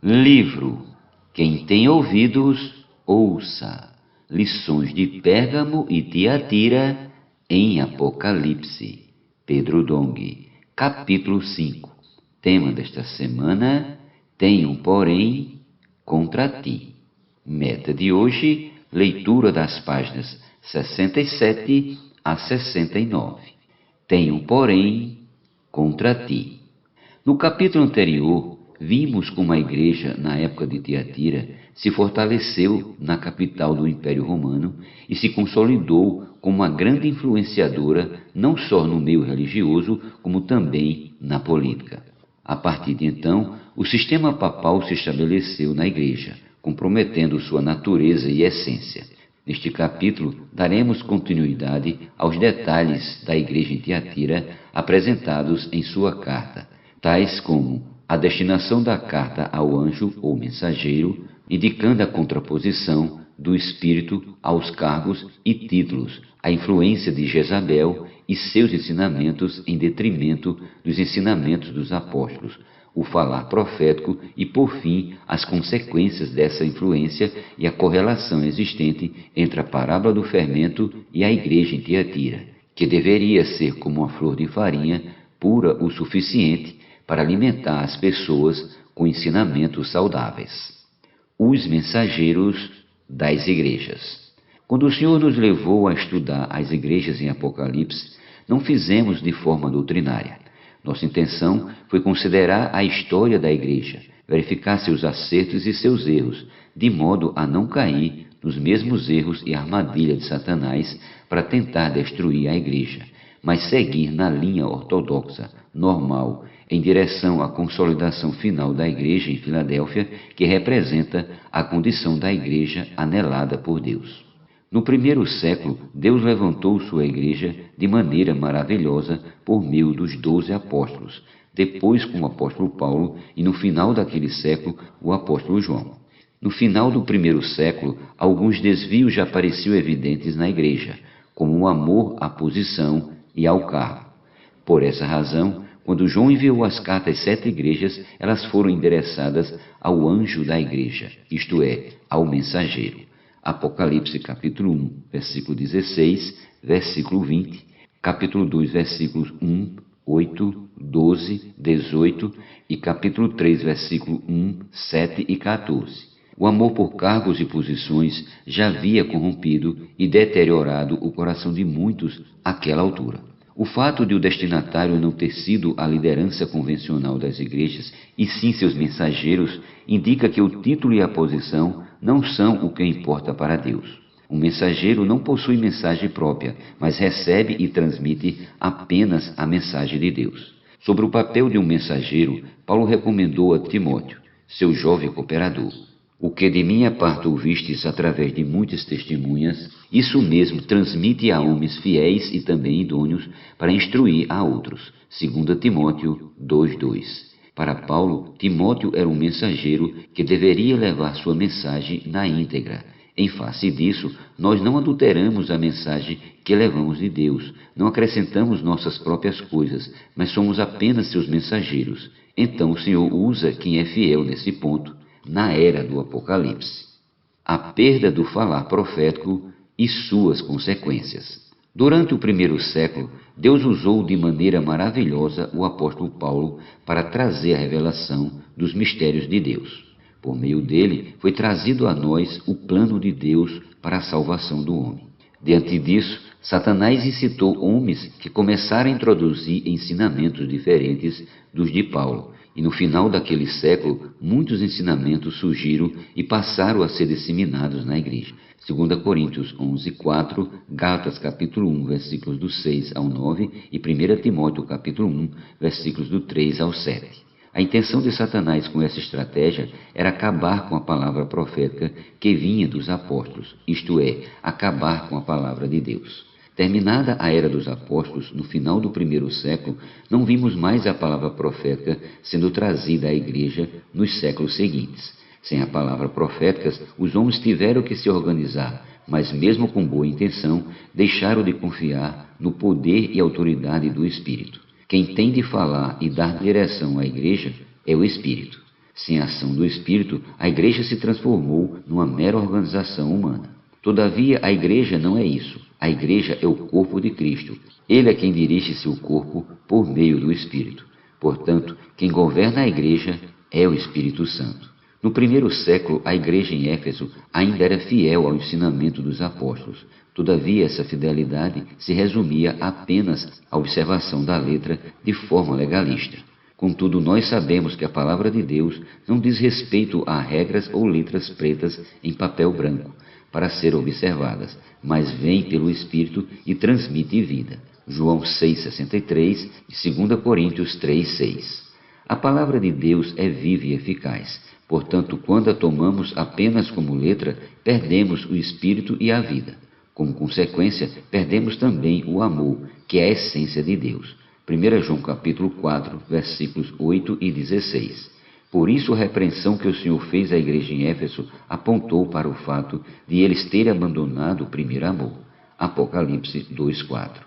Livro Quem tem ouvidos, ouça. Lições de Pérgamo e Tiatira em Apocalipse. Pedro Dong. Capítulo 5. Tema desta semana: Tenho, porém, contra ti. Meta de hoje: leitura das páginas 67 a 69. Tenho, porém, contra ti. No capítulo anterior, vimos como a igreja, na época de Tiatira, se fortaleceu na capital do Império Romano e se consolidou como uma grande influenciadora não só no meio religioso, como também na política. A partir de então, o sistema papal se estabeleceu na igreja, comprometendo sua natureza e essência. Neste capítulo, daremos continuidade aos detalhes da igreja em Tiatira apresentados em sua carta, tais como a destinação da carta ao anjo ou mensageiro, indicando a contraposição do espírito aos cargos e títulos, a influência de Jezabel e seus ensinamentos em detrimento dos ensinamentos dos apóstolos, o falar profético e, por fim, as consequências dessa influência e a correlação existente entre a parábola do fermento e a igreja em Tiatira, que deveria ser como uma flor de farinha, pura o suficiente para alimentar as pessoas com ensinamentos saudáveis. Os mensageiros das igrejas. Quando o Senhor nos levou a estudar as igrejas em Apocalipse, não fizemos de forma doutrinária. Nossa intenção foi considerar a história da igreja, verificar seus acertos e seus erros, de modo a não cair nos mesmos erros e armadilhas de Satanás para tentar destruir a igreja, mas seguir na linha ortodoxa, normal, em direção à consolidação final da igreja em Filadélfia, que representa a condição da igreja anelada por Deus. No primeiro século, Deus levantou sua igreja de maneira maravilhosa por meio dos 12 apóstolos, depois com o apóstolo Paulo e no final daquele século o apóstolo João. No final do primeiro século, alguns desvios já pareciam evidentes na igreja, como o amor à posição e ao cargo. Por essa razão, quando João enviou as cartas às 7 igrejas, elas foram endereçadas ao anjo da igreja, isto é, ao mensageiro. Apocalipse capítulo 1, versículo 16, versículo 20, capítulo 2, versículos 1, 8, 12, 18 e capítulo 3, versículo 1, 7 e 14. O amor por cargos e posições já havia corrompido e deteriorado o coração de muitos àquela altura. O fato de o destinatário não ter sido a liderança convencional das igrejas, e sim seus mensageiros, indica que o título e a posição não são o que importa para Deus. Um mensageiro não possui mensagem própria, mas recebe e transmite apenas a mensagem de Deus. Sobre o papel de um mensageiro, Paulo recomendou a Timóteo, seu jovem cooperador: o que de minha parte ouvistes através de muitas testemunhas, isso mesmo transmite a homens fiéis e também idôneos para instruir a outros. 2 Timóteo 2:2. Para Paulo, Timóteo era um mensageiro que deveria levar sua mensagem na íntegra. Em face disso, nós não adulteramos a mensagem que levamos de Deus, não acrescentamos nossas próprias coisas, mas somos apenas seus mensageiros. Então o Senhor usa quem é fiel nesse ponto, na era do Apocalipse. A perda do falar profético e suas consequências. Durante o primeiro século, Deus usou de maneira maravilhosa o apóstolo Paulo para trazer a revelação dos mistérios de Deus. Por meio dele, foi trazido a nós o plano de Deus para a salvação do homem. Diante disso, Satanás incitou homens que começaram a introduzir ensinamentos diferentes dos de Paulo, e no final daquele século, muitos ensinamentos surgiram e passaram a ser disseminados na igreja. 2 Coríntios 11:4, Gálatas capítulo 1, versículos do 6 ao 9 e 1 Timóteo capítulo 1, versículos do 3 ao 7. A intenção de Satanás com essa estratégia era acabar com a palavra profética que vinha dos apóstolos, isto é, acabar com a palavra de Deus. Terminada a era dos apóstolos, no final do primeiro século, não vimos mais a palavra profética sendo trazida à igreja nos séculos seguintes. Sem a palavra profética, os homens tiveram que se organizar, mas mesmo com boa intenção, deixaram de confiar no poder e autoridade do Espírito. Quem tem de falar e dar direção à igreja é o Espírito. Sem a ação do Espírito, a Igreja se transformou numa mera organização humana. Todavia, a Igreja não é isso. A Igreja é o corpo de Cristo. Ele é quem dirige seu corpo por meio do Espírito. Portanto, quem governa a Igreja é o Espírito Santo. No primeiro século, a Igreja em Éfeso ainda era fiel ao ensinamento dos apóstolos. Todavia, essa fidelidade se resumia apenas à observação da letra de forma legalista. Contudo, nós sabemos que a palavra de Deus não diz respeito a regras ou letras pretas em papel branco para ser observadas, mas vem pelo Espírito e transmite vida. João 6,63 e 2 Coríntios 3,6. A palavra de Deus é viva e eficaz. Portanto, quando a tomamos apenas como letra, perdemos o Espírito e a vida. Como consequência, perdemos também o amor, que é a essência de Deus. 1 João capítulo 4, versículos 8 e 16. Por isso, a repreensão que o Senhor fez à igreja em Éfeso apontou para o fato de eles terem abandonado o primeiro amor. Apocalipse 2,4.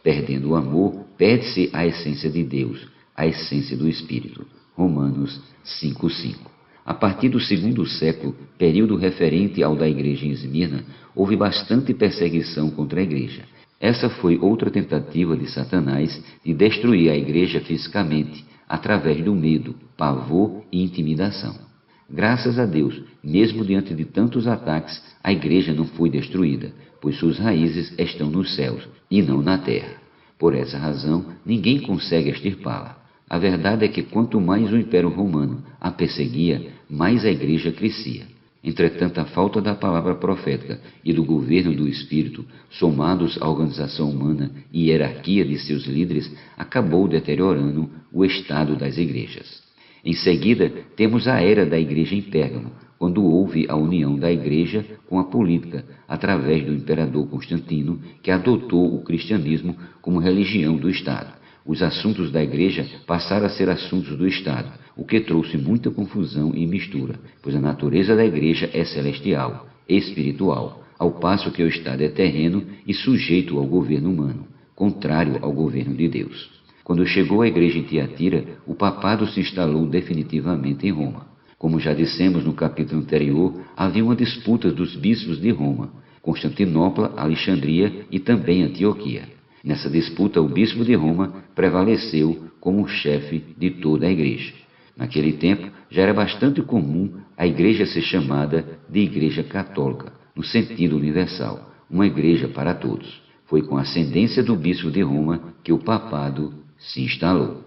Perdendo o amor, perde-se a essência de Deus, a essência do Espírito. Romanos 5,5. A partir do segundo século, período referente ao da igreja em Esmirna, houve bastante perseguição contra a igreja. Essa foi outra tentativa de Satanás de destruir a igreja fisicamente, através do medo, pavor e intimidação. Graças a Deus, mesmo diante de tantos ataques, a igreja não foi destruída, pois suas raízes estão nos céus e não na terra. Por essa razão, ninguém consegue extirpá-la. A verdade é que quanto mais o Império Romano a perseguia, mais a igreja crescia. Entretanto, a falta da palavra profética e do governo do Espírito, somados à organização humana e hierarquia de seus líderes, acabou deteriorando o estado das igrejas. Em seguida, temos a era da igreja em Pérgamo, quando houve a união da igreja com a política, através do imperador Constantino, que adotou o cristianismo como religião do Estado. Os assuntos da igreja passaram a ser assuntos do Estado, o que trouxe muita confusão e mistura, pois a natureza da igreja é celestial, espiritual, ao passo que o Estado é terreno e sujeito ao governo humano, contrário ao governo de Deus. Quando chegou a igreja em Tiatira, o papado se instalou definitivamente em Roma. Como já dissemos no capítulo anterior, havia uma disputa dos bispos de Roma, Constantinopla, Alexandria e também Antioquia. Nessa disputa, o bispo de Roma prevaleceu como chefe de toda a igreja. Naquele tempo, já era bastante comum a igreja ser chamada de Igreja Católica, no sentido universal, uma igreja para todos. Foi com a ascendência do bispo de Roma que o papado se instalou.